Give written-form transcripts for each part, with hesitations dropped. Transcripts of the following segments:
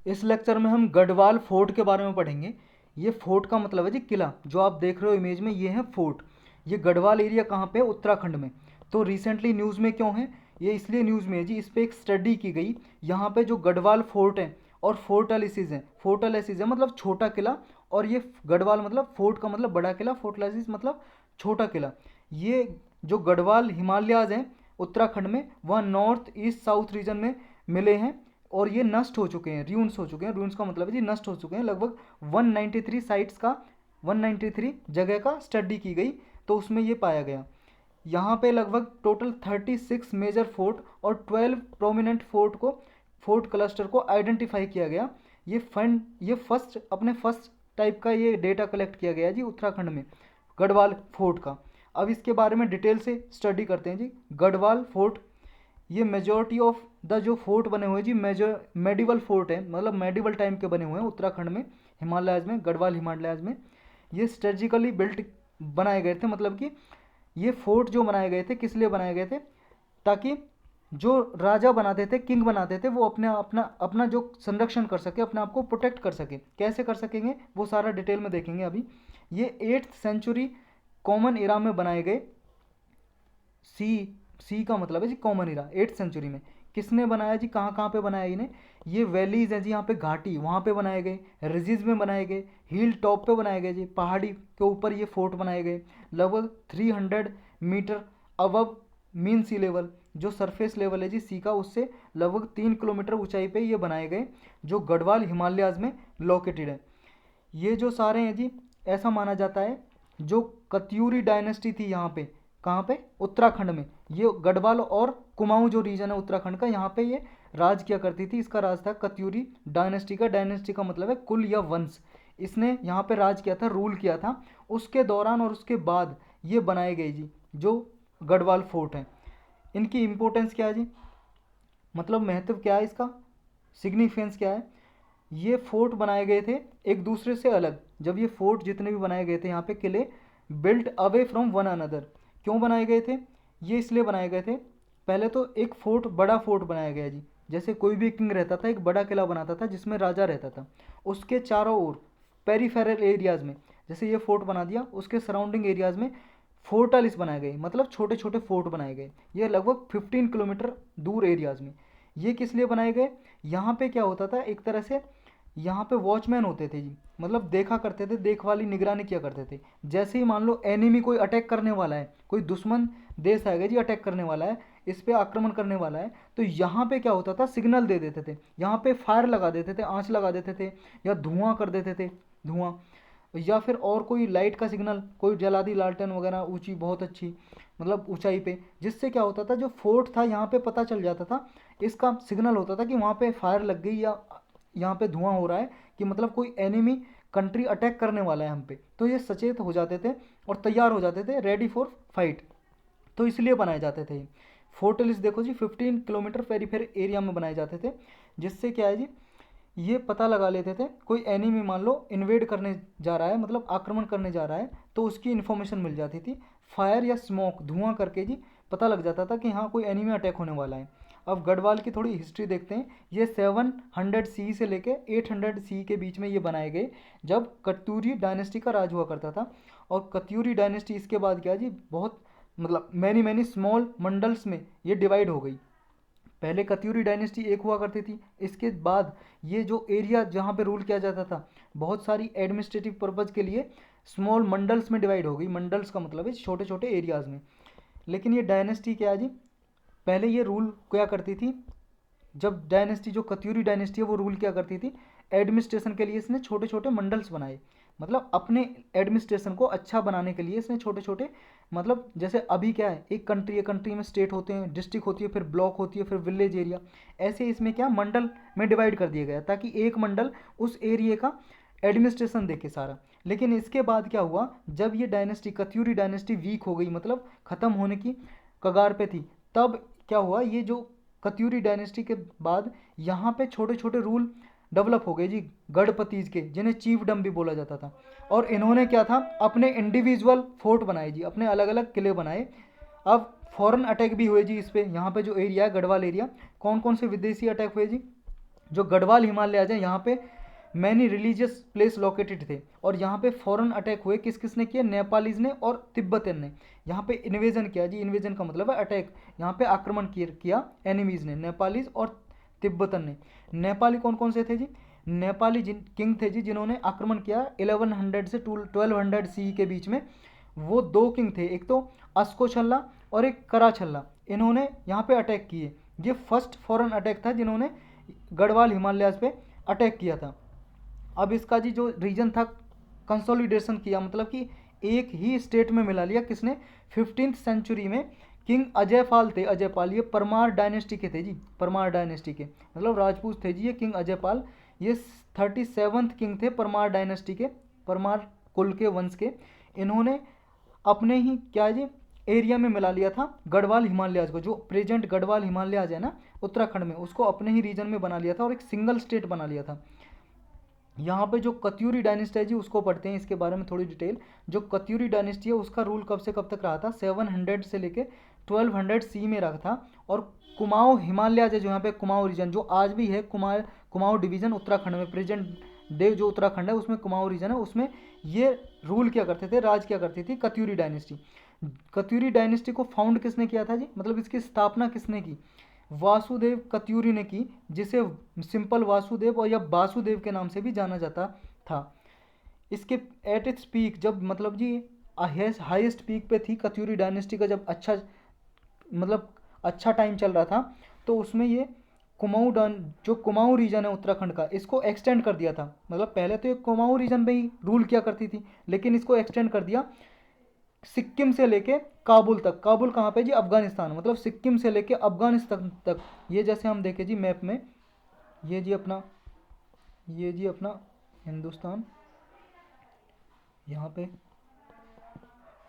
इस लेक्चर में हम गढ़वाल फोर्ट के बारे में पढ़ेंगे। ये फोर्ट का मतलब है जी किला। जो आप देख रहे हो इमेज में, ये है फोर्ट। ये गढ़वाल एरिया कहाँ पे है? उत्तराखंड में। तो रिसेंटली न्यूज़ में क्यों है? ये इसलिए न्यूज़ में है जी, इस पर एक स्टडी की गई। यहाँ पे जो गढ़वाल फोर्ट है और फोर्टालिसिस है, फोर्टालिसिस है मतलब छोटा किला, और ये गढ़वाल मतलब फोर्ट का मतलब बड़ा किला, फोर्टालिसिस मतलब छोटा किला। ये जो गढ़वाल हिमालयाज हैं उत्तराखंड में, वह नॉर्थ ईस्ट साउथ रीजन में मिले हैं, और ये नष्ट हो चुके हैं, र्यून्स हो चुके हैं। र्यून्स का मतलब है जी नष्ट हो चुके हैं। लगभग 193 साइट्स का, 193 जगह का स्टडी की गई, तो उसमें ये पाया गया। यहाँ पे लगभग टोटल 36 मेजर फोर्ट और 12 प्रोमिनेंट फोर्ट क्लस्टर को आइडेंटिफाई किया गया। ये फर्स्ट टाइप का ये डेटा कलेक्ट किया गया जी उत्तराखंड में, गढ़वाल फोर्ट का। अब इसके बारे में डिटेल से स्टडी करते हैं जी। गढ़वाल फोर्ट, ये मेजोरिटी ऑफ द जो फोर्ट बने हुए जी मेडिवल फोर्ट है, मतलब मेडिवल टाइम के बने हुए हैं उत्तराखंड में, हिमालयाज में, गढ़वाल हिमालयाज में। ये स्ट्रेटेजिकली बिल्ट बनाए गए थे। मतलब कि ये फोर्ट जो बनाए गए थे किस लिए बनाए गए थे? ताकि जो राजा बनाते थे, किंग बनाते थे, वो अपने अपना अपना जो संरक्षण कर सके, अपने आप को प्रोटेक्ट कर सके। कैसे कर सकेंगे वो सारा डिटेल में देखेंगे अभी। ये 8th सेंचुरी कॉमन एरा में बनाए गए। सी सी का मतलब है जी कॉमन एरा, 8th सेंचुरी में। किसने बनाया जी? कहाँ कहाँ पे बनाया इन्हें? ये वैलीज हैं जी, यहाँ पे घाटी, वहाँ पे बनाए गए। रिजिज में बनाए गए, हिल टॉप पे बनाए गए जी, पहाड़ी के ऊपर ये फोर्ट बनाए गए। लगभग 300 मीटर अबव मीन सी लेवल, जो सरफेस लेवल है जी सी का, उससे लगभग 3 किलोमीटर ऊंचाई पे ये बनाए गए, जो गढ़वाल हिमालयाज में लोकेटेड है। ये जो सारे हैं जी, ऐसा माना जाता है जो कत्यूरी डायनेस्टी थी यहाँ पे, कहाँ पे? उत्तराखंड में। ये गढ़वाल और कुमाऊं जो रीजन है उत्तराखंड का, यहाँ पे ये राज किया करती थी। इसका राज था कत्यूरी डायनेस्टी का। डायनेस्टी का मतलब है कुल या वंश। इसने यहाँ पे राज किया था, रूल किया था। उसके दौरान और उसके बाद ये बनाए गए जी जो गढ़वाल फोर्ट हैं। इनकी इम्पोर्टेंस क्या है जी? मतलब महत्व क्या है इसका, सिग्निफिकेंस क्या है? ये फोर्ट बनाए गए थे एक दूसरे से अलग। जब ये फोर्ट जितने भी बनाए गए थे यहाँ पे किले, built away from one another. क्यों बनाए गए थे? ये इसलिए बनाए गए थे, पहले तो एक फोर्ट, बड़ा फोर्ट बनाया गया जी। जैसे कोई भी किंग रहता था, एक बड़ा किला बनाता था जिसमें राजा रहता था। उसके चारों ओर पेरीफेरल एरियाज में, जैसे ये फोर्ट बना दिया, उसके सराउंडिंग एरियाज में फोर्टालिस बनाए गए, मतलब छोटे छोटे फोर्ट बनाए गए। ये लगभग 15 किलोमीटर दूर एरियाज में। ये किस लिए बनाए गए? यहाँ पे क्या होता था, एक तरह से यहाँ पे वॉचमैन होते थे जी, मतलब देखा करते थे, देखभाली निगरानी किया करते थे। जैसे ही मान लो एनिमी कोई अटैक करने वाला है, कोई दुश्मन देश आएगा जी, अटैक करने वाला है, इस पे आक्रमण करने वाला है, तो यहाँ पे क्या होता था, सिग्नल दे देते थे। यहाँ पे फायर लगा देते थे, आँच लगा देते थे, या धुआं कर देते थे, धुआं, या फिर और कोई लाइट का सिग्नल, कोई जला दी लालटेन वगैरह ऊंची, बहुत अच्छी, मतलब ऊंचाई पे। जिससे क्या होता था, जो फोर्ट था यहाँ पे पता चल जाता था, इसका सिग्नल होता था कि वहाँ पे फायर लग गई, या यहाँ पे धुआं हो रहा है, कि मतलब कोई एनिमी कंट्री अटैक करने वाला है हम पे। तो ये सचेत हो जाते थे और तैयार हो जाते थे, रेडी फॉर फाइट। तो इसलिए बनाए जाते थे। फोर्टलिस देखो जी, 15 किलोमीटर पेरीफेर एरिया में बनाए जाते थे। जिससे क्या है जी, ये पता लगा लेते थे कोई एनिमी मान लो इन्वेड करने जा रहा है, मतलब आक्रमण करने जा रहा है, तो उसकी इन्फॉर्मेशन मिल जाती थी। फायर या स्मोक, धुआं करके जी पता लग जाता था कि हाँ कोई एनिमी अटैक होने वाला है। अब गढ़वाल की थोड़ी हिस्ट्री देखते हैं। ये 700 सी से लेके 800 सी के बीच में ये बनाए गए, जब कत्यूरी डायनेस्टी का राज हुआ करता था। और कत्यूरी डायनेस्टी इसके बाद क्या जी, बहुत मतलब मैनी मैनी स्मॉल मंडल्स में ये डिवाइड हो गई। पहले कत्यूरी डायनेस्टी एक हुआ करती थी, इसके बाद ये जो एरिया जहाँ पे रूल किया जाता था, बहुत सारी एडमिनिस्ट्रेटिव पर्पज़ के लिए स्मॉल मंडल्स में डिवाइड हो गई। मंडल्स का मतलब है छोटे छोटे एरियाज़ में। लेकिन ये डायनेस्टी क्या है जी, पहले ये रूल क्या करती थी, जब डायनेस्टी जो कत्यूरी डायनेस्टी है वो रूल क्या करती थी, एडमिनिस्ट्रेशन के लिए इसने छोटे छोटे मंडल्स बनाए। मतलब अपने एडमिनिस्ट्रेशन को अच्छा बनाने के लिए इसने छोटे छोटे, मतलब जैसे अभी क्या है, एक कंट्री में स्टेट होते हैं, डिस्ट्रिक्ट होती है, फिर ब्लॉक होती है, फिर विलेज एरिया। ऐसे इसमें क्या मंडल में डिवाइड कर दिया गया, ताकि एक मंडल उस एरिया का एडमिनिस्ट्रेशन देखे सारा। लेकिन इसके बाद क्या हुआ, जब ये डायनेस्टी कत्यूरी डायनेस्टी वीक हो गई, मतलब ख़त्म होने की कगार पे थी, तब क्या हुआ, ये जो कत्यूरी डायनेस्टी के बाद यहाँ पे छोटे छोटे रूल डेवलप हो गए जी, गढ़पतीज के, जिन्हें चीफडम भी बोला जाता था। और इन्होंने क्या था, अपने इंडिविजुअल फोर्ट बनाए जी, अपने अलग अलग किले बनाए। अब फॉरेन अटैक भी हुए जी इस पे, यहाँ पे जो एरिया है गढ़वाल एरिया, कौन कौन से विदेशी अटैक हुए जी? जो गढ़वाल हिमालयाज है यहाँ पे मैनी रिलीजियस प्लेस लोकेटेड थे, और यहाँ पे फॉरेन अटैक हुए। किस किसने किए? नेपालीज ने और तिब्बतियन ने। यहाँ पे इन्वेजन किया जी, इन्वेजन का मतलब है अटैक, यहाँ पे आक्रमण किया एनिमीज ने, नेपालीज और तिब्बतन ने। नेपाली कौन कौन से थे जी? नेपाली जिन किंग थे जी जिन्होंने आक्रमण किया 1100 से 1200 सी के बीच में। वो दो किंग थे, एक तो अस्कोछल्ला और एक कराछल्ला। इन्होंने यहाँ पे अटैक किए। ये फर्स्ट फॉरेन अटैक था जिन्होंने गढ़वाल हिमालयाज पे अटैक किया था। अब इसका जी जो रीजन था, कंसोलिडेशन किया, मतलब कि एक ही स्टेट में मिला लिया। किसने? 15th सेंचुरी में किंग अजयपाल थे। अजयपाल ये परमार डायनेस्टी के थे जी, परमार डायनेस्टी के, मतलब राजपूत थे जी ये किंग अजयपाल। ये 37th किंग थे परमार डायनेस्टी के, परमार कुल के वंश के। इन्होंने अपने ही क्या जी एरिया में मिला लिया था गढ़वाल हिमालयाज को। जो प्रेजेंट गढ़वाल हिमालयाज है ना उत्तराखंड में, उसको अपने ही रीजन में बना लिया था और एक सिंगल स्टेट बना लिया था। यहाँ पे जो कत्यूरी डायनेस्टी है जी उसको पढ़ते हैं, इसके बारे में थोड़ी डिटेल। जो कत्यूरी डायनेस्टी है उसका रूल कब से कब तक रहा था? 700 से लेके 1200 सी में रहा था। और कुमाऊँ हिमालयाज है जो यहाँ पे कुमाऊँ रीजन जो आज भी है, कुमाऊँ डिवीजन उत्तराखंड में, प्रेजेंट डे जो उत्तराखंड है उसमें कुमाऊँ रीजन है, उसमें ये रूल क्या करते थे, राज क्या करती थी कत्यूरी डायनेस्टी। कत्यूरी डायनेस्टी को फाउंड किसने किया था जी, मतलब इसकी स्थापना किसने की? वासुदेव कत्यूरी ने की, जिसे सिंपल वासुदेव और या वासुदेव के नाम से भी जाना जाता था। इसके एट इट्स पीक, जब मतलब जी हाईएस्ट पीक पे थी कत्यूरी डायनेस्टी का, जब अच्छा मतलब अच्छा टाइम चल रहा था, तो उसमें ये कुमाऊँ जो कुमाऊँ रीजन है उत्तराखंड का, इसको एक्सटेंड कर दिया था। मतलब पहले तो ये कुमाऊँ रीजन में ही रूल किया करती थी, लेकिन इसको एक्सटेंड कर दिया सिक्किम से लेके काबुल तक। काबुल कहाँ पे जी? अफगानिस्तान। मतलब सिक्किम से लेके अफगानिस्तान तक। ये जैसे हम देखें जी मैप में, ये जी अपना हिंदुस्तान, यहाँ पे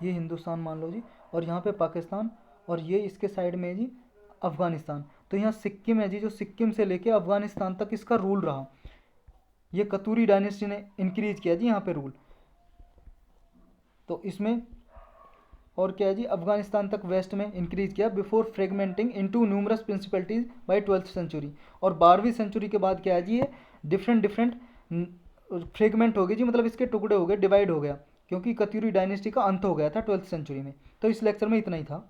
ये हिंदुस्तान मान लो जी, और यहाँ पे पाकिस्तान, और ये इसके साइड में है जी अफगानिस्तान। तो यहाँ सिक्किम है जी, जो सिक्किम से लेके अफगानिस्तान तक इसका रूल रहा। ये कतूरी डायनेस्टी ने इंक्रीज किया जी यहाँ पे रूल। तो इसमें और क्या है जी, अफगानिस्तान तक वेस्ट में इंक्रीज किया before fragmenting into numerous principalities by 12th century. और 12वीं सेंचुरी के बाद क्या है जी, ये डिफरेंट फ्रेगमेंट हो गए जी, मतलब इसके टुकड़े हो गए, डिवाइड हो गया, क्योंकि कत्यूरी डायनेस्टी का अंत हो गया था 12th सेंचुरी में। तो इस लेक्चर में इतना ही था।